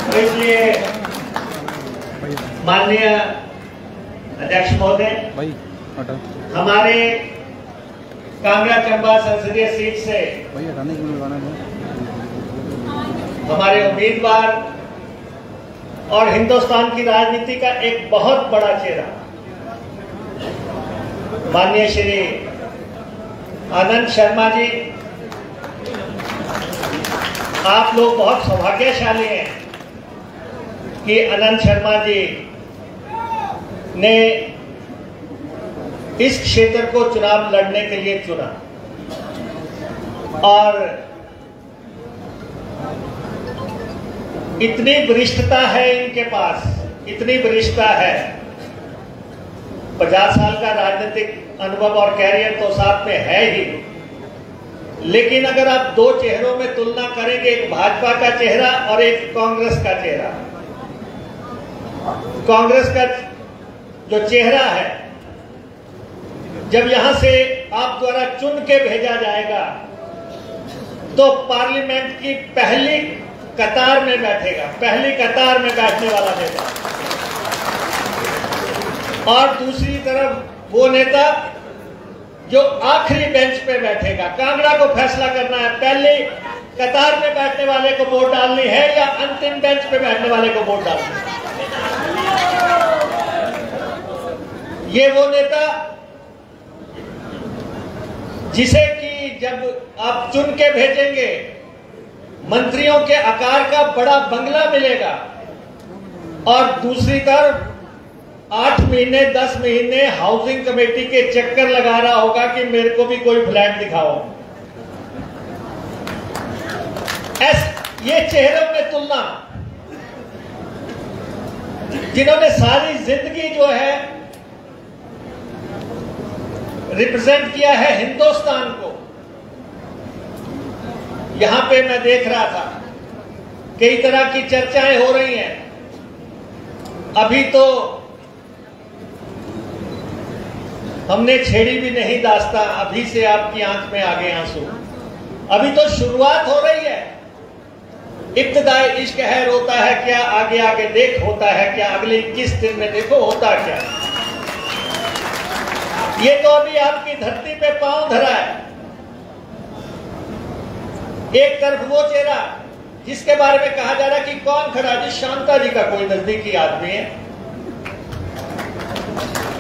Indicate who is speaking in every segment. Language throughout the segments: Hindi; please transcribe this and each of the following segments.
Speaker 1: तो इसलिए माननीय अध्यक्ष महोदय, हमारे कांगड़ा चंबा संसदीय सीट से हमारे उम्मीदवार और हिंदुस्तान की राजनीति का एक बहुत बड़ा चेहरा माननीय श्री आनंद शर्मा जी, आप लोग बहुत सौभाग्यशाली हैं कि आनंद शर्मा जी ने इस क्षेत्र को चुनाव लड़ने के लिए चुना और इतनी वरिष्ठता है इनके पास, इतनी वरिष्ठता है। 50 साल का राजनीतिक अनुभव और कैरियर तो साथ में है ही, लेकिन अगर आप दो चेहरों में तुलना करेंगे, एक भाजपा का चेहरा और एक कांग्रेस का चेहरा, कांग्रेस का जो चेहरा है, जब यहां से आप द्वारा चुन के भेजा जाएगा तो पार्लियामेंट की पहली कतार में बैठेगा, पहली कतार में बैठने वाला नेता। और दूसरी तरफ वो नेता जो आखिरी बेंच पे बैठेगा। कांगड़ा को फैसला करना है, पहली कतार में बैठने वाले को वोट डालनी है या अंतिम बेंच पे बैठने वाले को वोट डालनी है। ये वो नेता जिसे कि जब आप चुन के भेजेंगे, मंत्रियों के आकार का बड़ा बंगला मिलेगा और दूसरी तरफ 8 महीने 10 महीने हाउसिंग कमेटी के चक्कर लगा रहा होगा कि मेरे को भी कोई फ्लैट दिखाओ। ये चेहरों में तुलना, जिन्होंने सारी जिंदगी जो है रिप्रेजेंट किया है हिंदुस्तान को। यहां पे मैं देख रहा था कई तरह की चर्चाएं हो रही हैं। अभी तो हमने छेड़ी भी नहीं दास्ता, अभी से आपकी आंख में आ गए आंसू। अभी तो शुरुआत हो रही है। इब्तिदाई इश्क है रोता है क्या, आगे आगे देख होता है क्या, अगले 21 दिन में देखो होता क्या। ये तो अभी आपकी धरती पे पांव धरा है। एक तरफ वो चेहरा जिसके बारे में कहा जा रहा है कि कौन खड़ा, जी शांता जी का कोई नजदीकी आदमी है।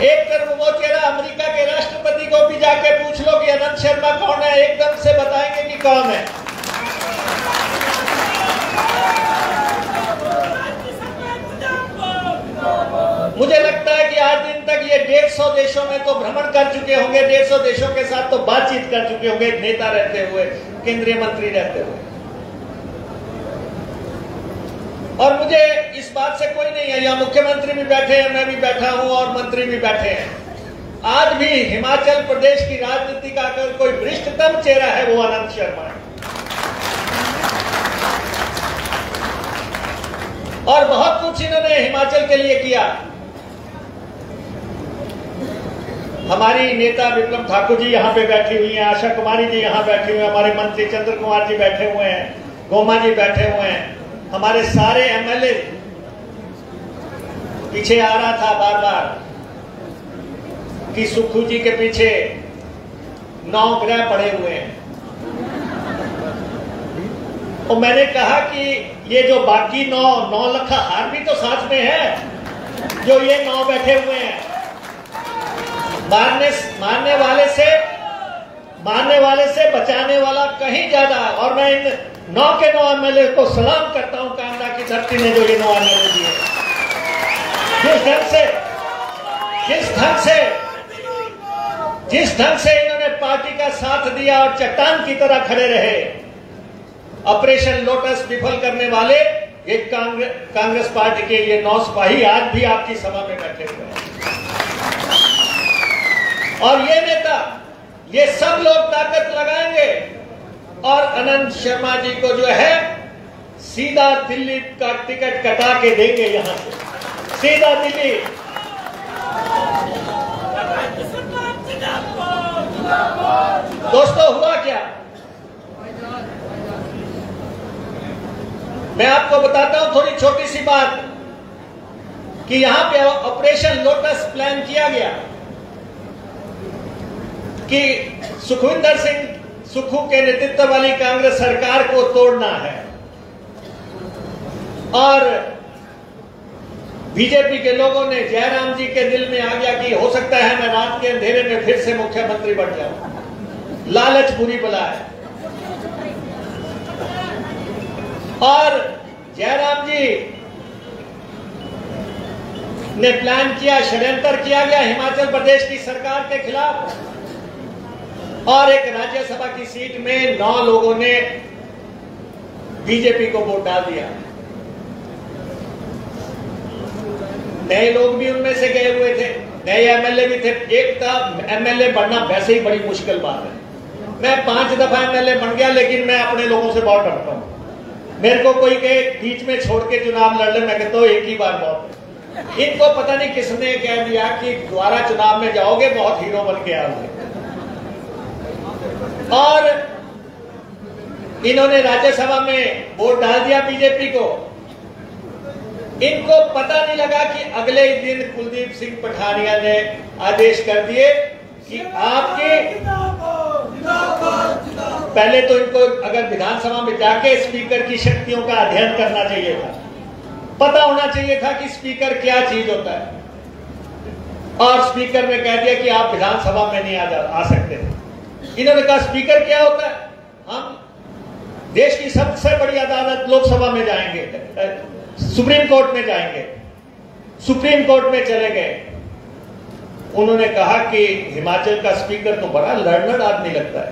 Speaker 1: एक तरफ वो चेहरा, अमेरिका के राष्ट्रपति को भी जाके पूछ लो कि आनंद शर्मा कौन है, एकदम से बताएंगे कि कौन है। मुझे लगता है कि आज दिन तक ये 150 देशों में तो भ्रमण कर चुके होंगे, 150 देशों के साथ तो बातचीत कर चुके होंगे, नेता रहते हुए, केंद्रीय मंत्री रहते हुए। और मुझे इस बात से कोई नहीं है, यहाँ मुख्यमंत्री भी बैठे हैं, मैं भी बैठा हूं और मंत्री भी बैठे हैं। आज भी हिमाचल प्रदेश की राजनीति का अगर कोई वरिष्ठतम चेहरा है वो आनंद शर्मा है। और बहुत कुछ इन्होंने हिमाचल के लिए किया। हमारी नेता विप्लव ठाकुर जी यहाँ पे बैठी हुई हैं, आशा कुमारी जी यहाँ बैठी हुई हैं, हमारे मंत्री चंद्र कुमार जी बैठे हुए हैं, गोमा जी बैठे हुए हैं, हमारे सारे एमएलए। पीछे आ रहा था बार बार कि सुखू जी के पीछे 9 ग्रह पड़े हुए हैं। और मैंने कहा कि ये जो बाकी 9 लखा हार भी तो साथ में है, जो ये 9 बैठे हुए हैं। मारने वाले से बचाने वाला कहीं ज्यादा। और मैं इन 9 के 9 एमएलए को सलाम करता हूं कांगड़ा की धरती ने जो ये 9 एमएलए दिए। जिस ढंग से इन्होंने पार्टी का साथ दिया और चट्टान की तरह खड़े रहे। ऑपरेशन लोटस विफल करने वाले ये कांग्रेस पार्टी के ये 9 सिपाही आज भी आपकी सभा में बैठे हुए हैं। और ये नेता, ये सब लोग ताकत लगाएंगे और आनंद शर्मा जी को जो है सीधा दिल्ली का टिकट कटा के देंगे, यहां से सीधा दिल्ली। दोस्तों हुआ क्या, मैं आपको बताता हूं थोड़ी छोटी सी बात कि यहां पे ऑपरेशन लोटस प्लान किया गया कि सुखविंदर सिंह सुक्खू के नेतृत्व वाली कांग्रेस सरकार को तोड़ना है, और बीजेपी के लोगों ने, जयराम जी के दिल में आ गया कि हो सकता है मैं रात के अंधेरे में फिर से मुख्यमंत्री बन जाऊं। लालच बुरी बला है। और जयराम जी ने प्लान किया, षड्यंत्र किया गया हिमाचल प्रदेश की सरकार के खिलाफ, और एक राज्यसभा की सीट में 9 लोगों ने बीजेपी को वोट डाल दिया। नए लोग भी उनमें से गए हुए थे, नए एमएलए भी थे। एक था एमएलए बनना वैसे ही बड़ी मुश्किल बात है। मैं 5 दफा एमएलए बन गया, लेकिन मैं अपने लोगों से बहुत डरता हूं। मेरे को कोई के बीच में छोड़ के चुनाव लड़ ले, मैं कहता हूं एक ही बार बहुत है। इनको पता नहीं किसने कह दिया कि दोबारा चुनाव में जाओगे, बहुत हीरो बन के आओगे। और इन्होंने राज्यसभा में वोट डाल दिया बीजेपी को। इनको पता नहीं लगा कि अगले ही दिन कुलदीप सिंह पठानिया ने आदेश कर दिए कि आपके, पहले तो इनको अगर विधानसभा में जाके स्पीकर की शक्तियों का अध्ययन करना चाहिए था, पता होना चाहिए था कि स्पीकर क्या चीज होता है, और स्पीकर ने कह दिया कि आप विधानसभा में नहीं आ सकते। इन्होंने कहा स्पीकर क्या होता है, हम देश की सबसे बड़ी अदालत लोकसभा में जाएंगे, सुप्रीम कोर्ट में जाएंगे। सुप्रीम कोर्ट में चले गए। उन्होंने कहा कि हिमाचल का स्पीकर तो बड़ा लर्नर्ड आदमी लगता है,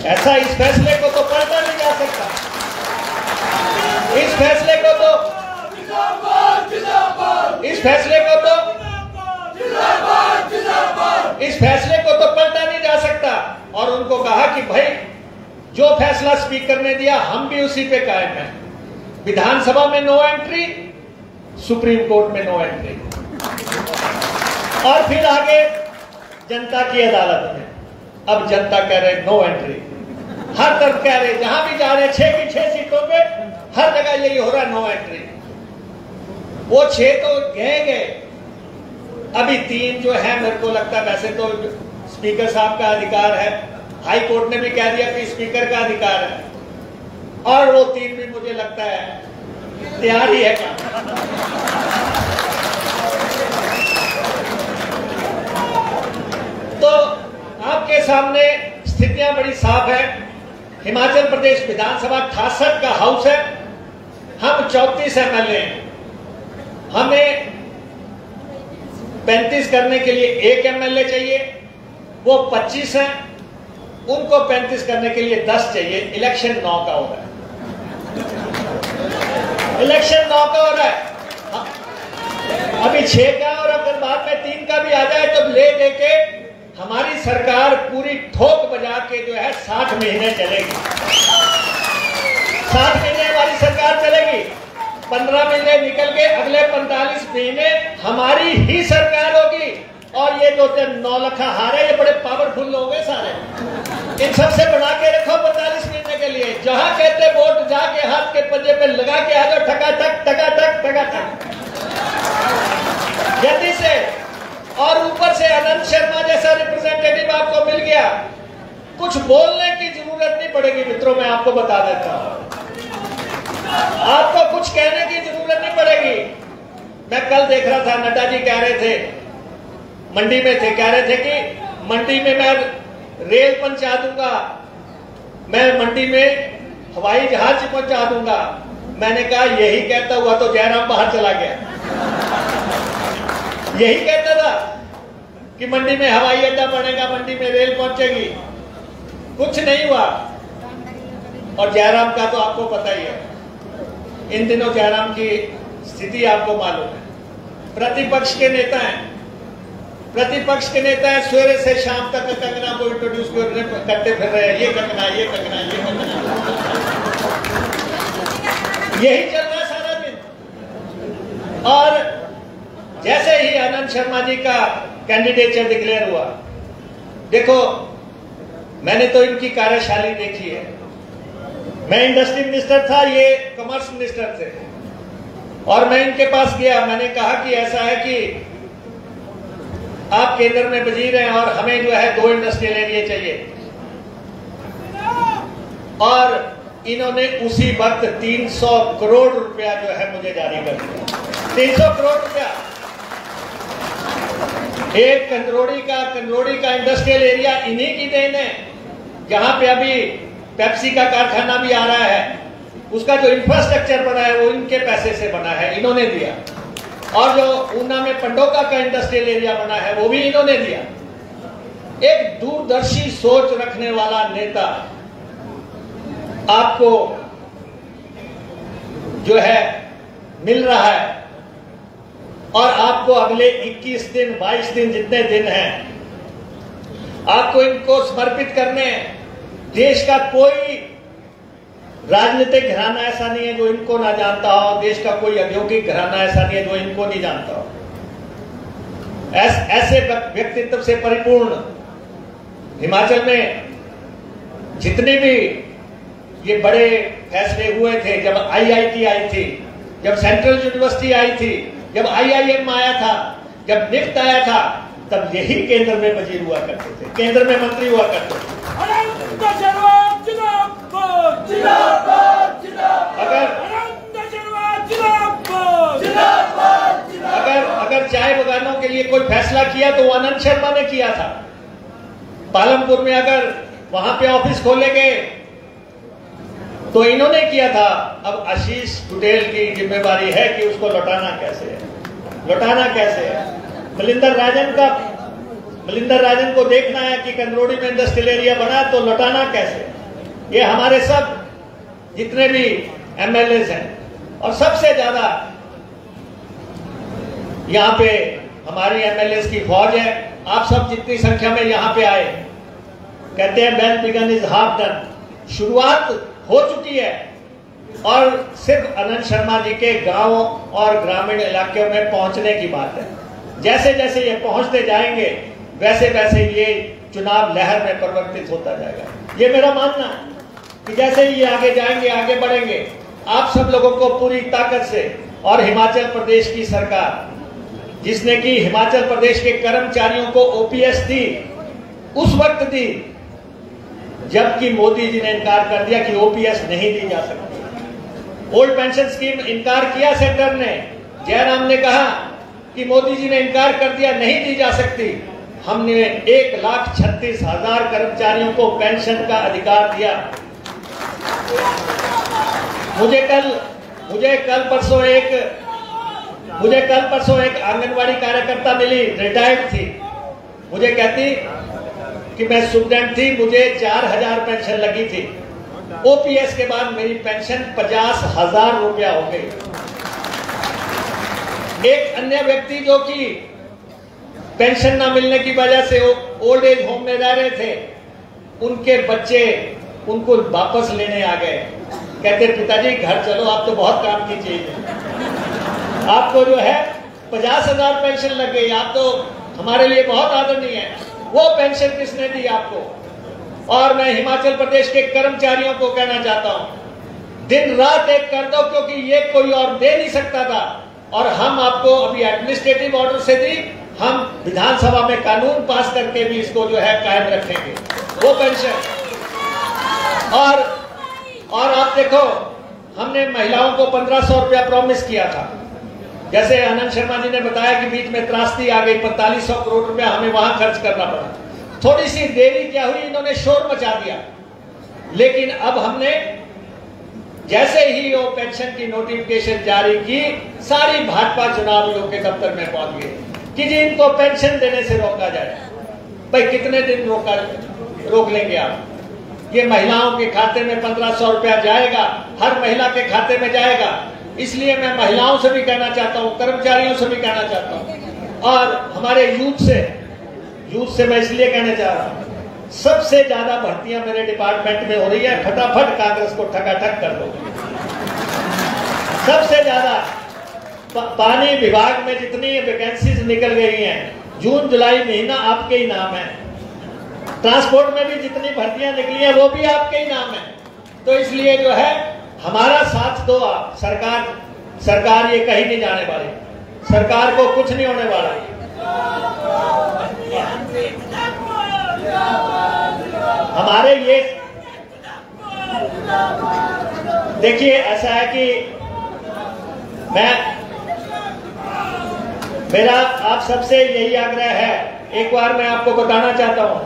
Speaker 1: ऐसा इस फैसले को तो पलटा नहीं जा सकता। इस फैसले को तो पलटा नहीं जा सकता। और उनको कहा कि भाई जो फैसला स्पीकर ने दिया हम भी उसी पे कायम हैं। विधानसभा में नो एंट्री, सुप्रीम कोर्ट में नो एंट्री, और फिर आगे जनता की अदालत में। अब जनता कह रहे नो एंट्री, हर तरफ कह रहे, जहां भी जा रहे 6 की 6 सीटों पे हर जगह यही हो रहा है, नो एंट्री। वो 6 तो गए, अभी 3 जो है मेरे को लगता है, वैसे तो स्पीकर साहब का अधिकार है, हाई कोर्ट ने भी कह दिया कि स्पीकर का अधिकार है, और वो 3 भी मुझे लगता है तैयार ही है काम। तो आपके सामने स्थितियां बड़ी साफ है। हिमाचल प्रदेश विधानसभा 68 का हाउस है, हम 34 एमएलए हैं। हमें 35 करने के लिए 1 एमएलए चाहिए, वो 25 है, उनको 35 करने के लिए 10 चाहिए। इलेक्शन 9 का हो रहा है, इलेक्शन 9 का हो रहा है, अभी 6 का, और अगर बाद में 3 का भी आ जाए तो ले दे के हमारी सरकार पूरी ठोक बजा के जो है 60 महीने चलेगी। 60 महीने हमारी सरकार चलेगी। 15 महीने निकल के अगले 45 महीने हमारी ही सरकार होगी। और ये जो 9 लखा हारे, ये बड़े पावरफुल लोग हैं सारे, इन सबसे बना के रखो 45 महीने के लिए। जहां कहते वोट जाके हाथ के पंजे पे लगा के आ जाओ, ठकाठक ठकाठक ठकाठक जल्दी से। और ऊपर से आनंद शर्मा जैसा रिप्रेजेंटेटिव आपको मिल गया, कुछ बोलने की जरूरत नहीं पड़ेगी मित्रों, मैं आपको बता देता हूं, आपको कुछ कहने की जरूरत नहीं पड़ेगी। मैं कल देख रहा था, नड्डा जी कह रहे थे, मंडी में थे, कह रहे थे कि मंडी में मैं रेल पहुंचा दूंगा, मैं मंडी में हवाई जहाज पहुंचा दूंगा। मैंने कहा यही कहता हुआ तो जयराम बाहर चला गया। यही कहता था कि मंडी में हवाई अड्डा बनेगा, मंडी में रेल पहुंचेगी, कुछ नहीं हुआ। और जयराम का तो आपको पता ही है, इन दिनों जयराम की स्थिति आपको मालूम है। प्रतिपक्ष के नेता हैं, प्रतिपक्ष के नेता है, सवेरे से शाम तक कंगना को इंट्रोड्यूस करते फिर रहे हैं, ये कंगना, ये कंगना, ये कंगना, यही चल रहा है सारा दिन। और जैसे ही आनंद शर्मा जी का कैंडिडेचर डिक्लेयर हुआ, देखो मैंने तो इनकी कार्यशैली देखी है, मैं इंडस्ट्री मिनिस्टर था, ये कॉमर्स मिनिस्टर थे, और मैं इनके पास गया। मैंने कहा कि ऐसा है कि आप केंद्र में वजीर हैं और हमें जो है 2 इंडस्ट्रियल एरिया चाहिए, और इन्होंने उसी वक्त 300 करोड़ रुपया जो है मुझे जारी कर दिया। 300 करोड़ रुपया एक कंदरोड़ी का इंडस्ट्रियल एरिया इन्हीं की देन है, जहां पे अभी पेप्सी का कारखाना भी आ रहा है। उसका जो इंफ्रास्ट्रक्चर बना है वो इनके पैसे से बना है, इन्होंने दिया। और जो ऊना में पंडोका का इंडस्ट्रियल एरिया बना है वो भी इन्होंने दिया। एक दूरदर्शी सोच रखने वाला नेता आपको जो है मिल रहा है, और आपको अगले 21 दिन 22 दिन जितने दिन हैं आपको इनको समर्पित करने हैं। देश का कोई राजनीतिक घराना ऐसा नहीं है जो इनको ना जानता हो, देश का कोई औद्योगिक घराना ऐसा नहीं है जो इनको नहीं जानता हो। ऐसे व्यक्तित्व से परिपूर्ण हिमाचल में जितने भी ये बड़े फैसले हुए थे, जब आईआईटी आई थी, जब सेंट्रल यूनिवर्सिटी आई थी, जब आईआईएम आया था, जब निफ्ट आया था, तब यही केंद्र में वजीर हुआ करते थे, केंद्र में मंत्री हुआ करते थे। अगर चाय बगानों के लिए कोई फैसला किया तो वो आनंद शर्मा ने किया था। पालमपुर में अगर वहां पे ऑफिस खोले गए तो इन्होंने किया था। अब आशीष बुटेल की जिम्मेवारी है कि उसको लौटाना कैसे है। मलिंदर राजन को देखना है कि कंदरोड़ी में इंडस्ट्रियल एरिया बना तो लौटाना कैसे। ये हमारे सब जितने भी एमएलए हैं, और सबसे ज्यादा यहाँ पे हमारी एमएलए की फौज है। आप सब जितनी संख्या में यहाँ पे आए, कहते हैं well begun is half done, शुरुआत हो चुकी है, और सिर्फ आनंद शर्मा जी के गांव और ग्रामीण इलाकों में पहुंचने की बात है। जैसे जैसे ये पहुंचते जाएंगे वैसे वैसे ये चुनाव लहर में परिवर्तित होता जाएगा। ये मेरा मानना है कि जैसे ही ये आगे जाएंगे, आगे बढ़ेंगे, आप सब लोगों को पूरी ताकत से, और हिमाचल प्रदेश की सरकार जिसने कि हिमाचल प्रदेश के कर्मचारियों को ओपीएस दी, उस वक्त दी जबकि मोदी जी ने इनकार कर दिया कि ओपीएस नहीं दी जा सकती। ओल्ड पेंशन स्कीम इनकार किया सेंटर ने, जयराम ने कहा कि मोदी जी ने इनकार कर दिया, नहीं दी जा सकती। हमने 1,36,000 कर्मचारियों को पेंशन का अधिकार दिया। मुझे कल परसों एक आंगनवाड़ी कार्यकर्ता मिली, रिटायर्ड थी। मुझे कहती कि मैं स्टूडेंट थी, मुझे 4,000 पेंशन लगी थी, ओपीएस के बाद मेरी पेंशन 50,000 रुपया हो गई। एक अन्य व्यक्ति जो कि पेंशन ना मिलने की वजह से ओल्ड एज होम में रह रहे थे, उनके बच्चे उनको वापस लेने आ गए। कहते पिताजी घर चलो, आप तो बहुत काम की चीज है, आपको जो है 50,000 पेंशन लग गई, आप तो हमारे लिए बहुत आदरणीय है। वो पेंशन किसने दी आपको? और मैं हिमाचल प्रदेश के कर्मचारियों को कहना चाहता हूं, दिन रात एक कर दो, क्योंकि ये कोई और दे नहीं सकता था। और हम आपको अभी एडमिनिस्ट्रेटिव ऑर्डर से दी, हम विधानसभा में कानून पास करके भी इसको जो है कायम रखेंगे वो पेंशन। और आप देखो, हमने महिलाओं को 1,500 रुपया प्रॉमिस किया था। जैसे आनंद शर्मा जी ने बताया कि बीच में त्रासदी आ गई, 4,500 करोड़ रुपया हमें वहां खर्च करना पड़ा। थोड़ी सी देरी क्या हुई, इन्होंने शोर मचा दिया। लेकिन अब हमने जैसे ही वो पेंशन की नोटिफिकेशन जारी की, सारी भाजपा चुनाव आयोग के दफ्तर में पहुंच गए कि जी इनको पेंशन देने से रोका जाए। भाई कितने दिन रोक लेंगे आप? ये महिलाओं के खाते में 1,500 रुपया जाएगा, हर महिला के खाते में जाएगा। इसलिए मैं महिलाओं से भी कहना चाहता हूं, कर्मचारियों से भी कहना चाहता हूं, और हमारे यूथ से मैं इसलिए कहना चाह रहा हूं, सबसे ज्यादा भर्तियां मेरे डिपार्टमेंट में हो रही है। फटाफट कांग्रेस को ठकाठक कर दो। सबसे ज्यादा पानी विभाग में जितनी वैकेंसीज निकल गई हैं, जून जुलाई महीना आपके ही नाम है। ट्रांसपोर्ट में भी जितनी भर्तियां निकली हैं वो भी आपके ही नाम है। तो इसलिए जो है हमारा साथ दो आप। सरकार ये कहीं नहीं जाने वाली, सरकार को कुछ नहीं होने वाला। हमारे ये देखिए, ऐसा है कि मेरा आप सबसे यही आग्रह है, एक बार मैं आपको बताना चाहता हूं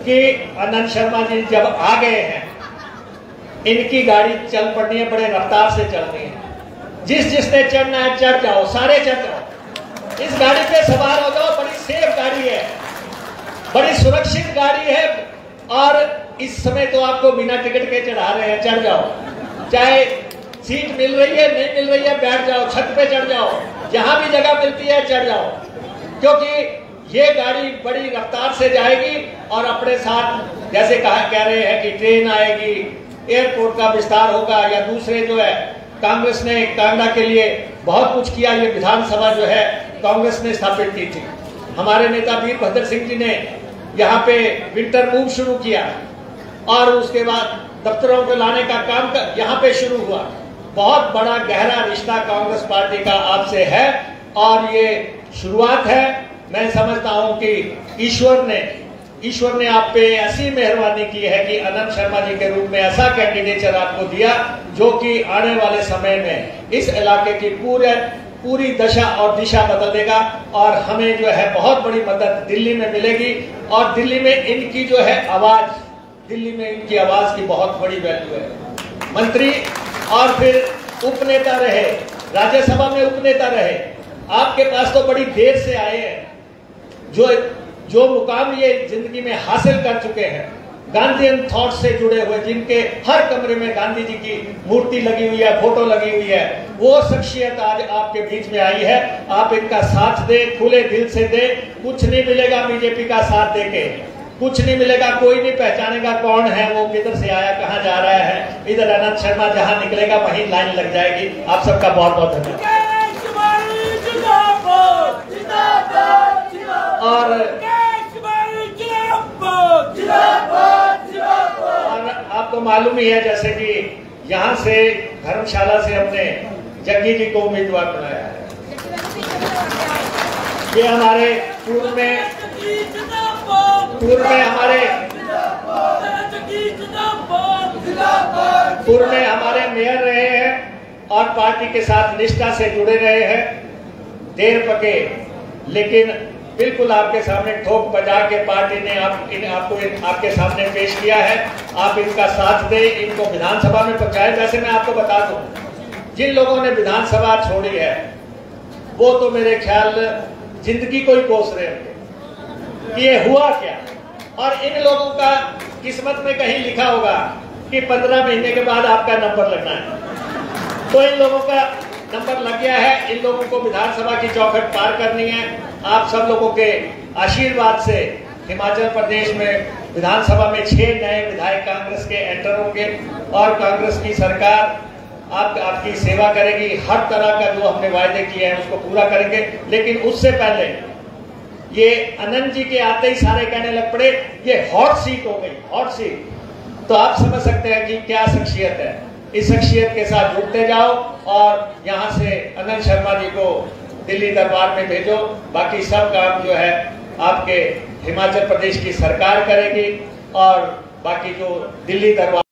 Speaker 1: कि आनंद शर्मा जी जब आ गए हैं, इनकी गाड़ी चल पड़नी है, बड़े रफ्तार से चलनी है। जिसने चढ़ना है चढ़ जाओ, सारे चढ़ जाओ, इस गाड़ी पे सवार हो जाओ। बड़ी सेफ गाड़ी है, बड़ी सुरक्षित गाड़ी है, और इस समय तो आपको बिना टिकट के चढ़ा रहे हैं, चढ़ जाओ। चाहे सीट मिल रही है नहीं मिल रही है, बैठ जाओ, छत पे चढ़ जाओ, जहां भी जगह मिलती है चढ़ जाओ, क्योंकि ये गाड़ी बड़ी रफ्तार से जाएगी और अपने साथ जैसे कह रहे हैं कि ट्रेन आएगी, एयरपोर्ट का विस्तार होगा, या दूसरे जो है कांग्रेस ने कांगड़ा के लिए बहुत कुछ किया। ये विधानसभा जो है कांग्रेस ने स्थापित की थी। हमारे नेता वीरभद्र सिंह जी ने यहाँ पे विंटर मूव शुरू किया, और उसके बाद दफ्तरों को लाने का काम यहाँ पे शुरू हुआ। बहुत बड़ा गहरा रिश्ता कांग्रेस पार्टी का आपसे है, और ये शुरुआत है। मैं समझता हूं कि ईश्वर ने आप पे ऐसी मेहरबानी की है कि आनंद शर्मा जी के रूप में ऐसा कैंडिडेचर आपको दिया, जो कि आने वाले समय में इस इलाके की पूरी दशा और दिशा बदल देगा। और हमें जो है बहुत बड़ी मदद दिल्ली में मिलेगी, और दिल्ली में इनकी जो है आवाज, दिल्ली में इनकी आवाज की बहुत बड़ी वैल्यू है। मंत्री और फिर उपनेता रहे, राज्यसभा में उपनेता रहे, आपके पास तो बड़ी देर से आए हैं। जो मुकाम ये जिंदगी में हासिल कर चुके हैं, गांधीयन थॉट से जुड़े हुए, जिनके हर कमरे में गांधी जी की मूर्ति लगी हुई है, फोटो लगी हुई है, वो शख्सियत आज आपके बीच में आई है। आप इनका साथ दे, खुले दिल से दे। कुछ नहीं मिलेगा बीजेपी का साथ देके, कुछ नहीं मिलेगा, कोई नहीं पहचानेगा कौन है वो, किधर से आया, कहां जा रहा है। इधर आनंद शर्मा जहां निकलेगा वहीं लाइन लग जाएगी। आप सबका बहुत बहुत धन्यवाद। और आपको मालूम ही है, जैसे कि यहाँ से धर्मशाला से हमने जग्गी जी को उम्मीदवार बनाया है। ये हमारे पूर्व में हमारे मेयर रहे हैं और पार्टी के साथ निष्ठा से जुड़े रहे हैं। देर पके लेकिन बिल्कुल आपके सामने ठोक बजा के पार्टी ने आपको आपके सामने पेश किया है। आप इनका साथ दें, इनको विधानसभा में पहुंचाए। वैसे मैं आपको बता दूं, जिन लोगों ने विधानसभा छोड़ी है वो तो मेरे ख्याल जिंदगी को ही कोस रहे होंगे कि ये हुआ क्या। और इन लोगों का किस्मत में कहीं लिखा होगा कि 15 महीने के बाद आपका नंबर लगना है, तो इन लोगों का नंबर लग गया है। इन लोगों को विधानसभा की चौखट पार करनी है। आप सब लोगों के आशीर्वाद से हिमाचल प्रदेश में विधानसभा में 6 नए विधायक कांग्रेस के एंटर होंगे, और कांग्रेस की सरकार आपकी सेवा करेगी। हर तरह का जो हमने वायदे किए हैं उसको पूरा करेंगे। लेकिन उससे पहले ये आनंद जी के आते ही सारे कहने लग पड़े ये हॉट सीट हो गई, हॉट सीट। तो आप समझ सकते हैं कि क्या शख्सियत है। इस शख्सियत के साथ जुड़ते जाओ, और यहाँ से आनंद शर्मा जी को दिल्ली दरबार में भेजो। बाकी सब काम जो है आपके हिमाचल प्रदेश की सरकार करेगी, और बाकी जो दिल्ली दरबार